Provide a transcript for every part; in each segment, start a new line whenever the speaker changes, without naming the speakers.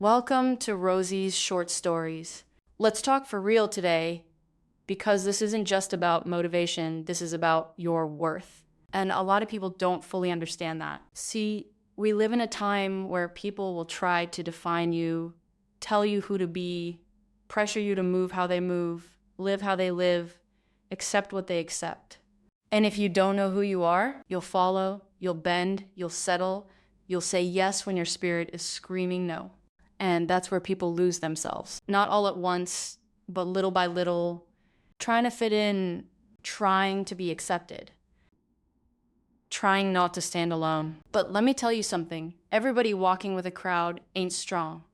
Welcome to Rosie's Short Stories. Let's talk for real today because this isn't just about motivation, this is about your worth. And a lot of people don't fully understand that. See, we live in a time where people will try to define you, tell you who to be, pressure you to move how they move, live how they live, accept what they accept. And if you don't know who you are, you'll follow, you'll bend, you'll settle, you'll say yes when your spirit is screaming no. And that's where people lose themselves. Not all at once, but little by little, trying to fit in, trying to be accepted, trying not to stand alone. But let me tell you something. Everybody walking with a crowd ain't strong.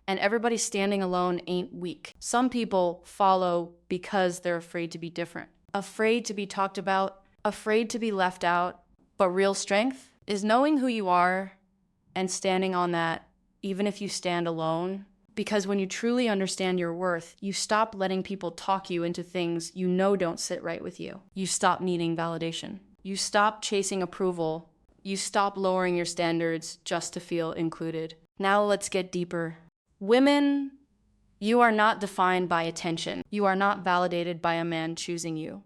And everybody standing alone ain't weak. Some people follow because they're afraid to be different, afraid to be talked about, afraid to be left out. But real strength is knowing who you are and standing on that, even if you stand alone. Because when you truly understand your worth, you stop letting people talk you into things you know don't sit right with you. You stop needing validation. You stop chasing approval. You stop lowering your standards just to feel included. Now let's get deeper. Women, you are not defined by attention. You are not validated by a man choosing you.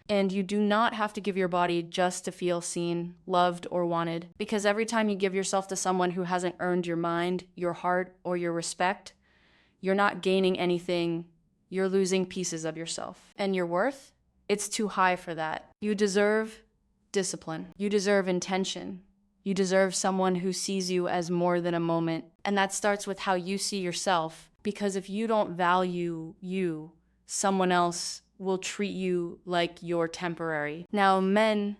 And you do not have to give your body just to feel seen, loved, or wanted. Because every time you give yourself to someone who hasn't earned your mind, your heart, or your respect, you're not gaining anything. You're losing pieces of yourself. And your worth? It's too high for that. You deserve discipline. You deserve intention. You deserve someone who sees you as more than a moment. And that starts with how you see yourself. Because if you don't value you, someone else will treat you like you're temporary. Now, men,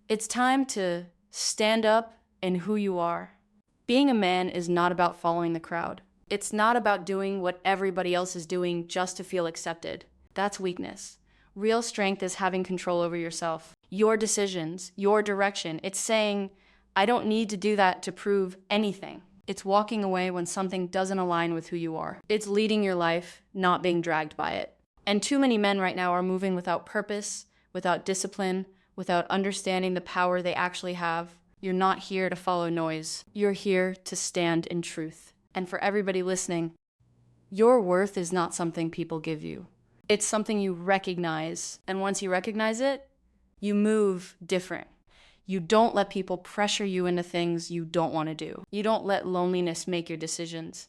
it's time to stand up in who you are. Being a man is not about following the crowd. It's not about doing what everybody else is doing just to feel accepted. That's weakness. Real strength is having control over yourself, your decisions, your direction. It's saying, I don't need to do that to prove anything. It's walking away when something doesn't align with who you are. It's leading your life, not being dragged by it. And too many men right now are moving without purpose, without discipline, without understanding the power they actually have. You're not here to follow noise. You're here to stand in truth. And for everybody listening, your worth is not something people give you. It's something you recognize. And once you recognize it, you move different. You don't let people pressure you into things you don't want to do. You don't let loneliness make your decisions.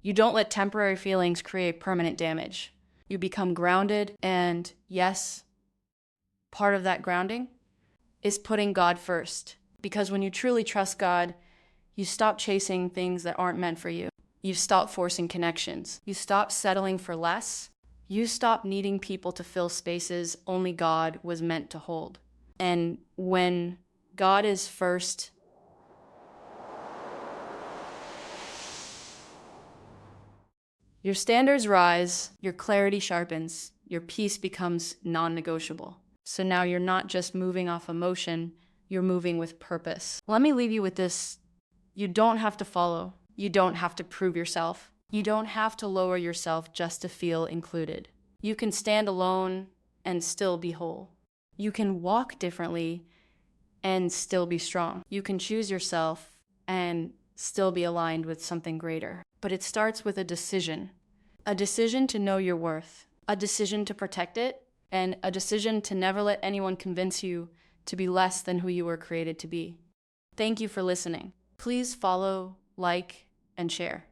You don't let temporary feelings create permanent damage. You become grounded, and yes, part of that grounding is putting God first. Because when you truly trust God, you stop chasing things that aren't meant for you. You stop forcing connections. You stop settling for less. You stop needing people to fill spaces only God was meant to hold. And when God is first, your standards rise, your clarity sharpens, your peace becomes non-negotiable. So now you're not just moving off emotion, you're moving with purpose. Let me leave you with this. You don't have to follow. You don't have to prove yourself. You don't have to lower yourself just to feel included. You can stand alone and still be whole. You can walk differently and still be strong. You can choose yourself and still be aligned with something greater. But it starts with a decision to know your worth, a decision to protect it, and a decision to never let anyone convince you to be less than who you were created to be. Thank you for listening. Please follow, like, and share.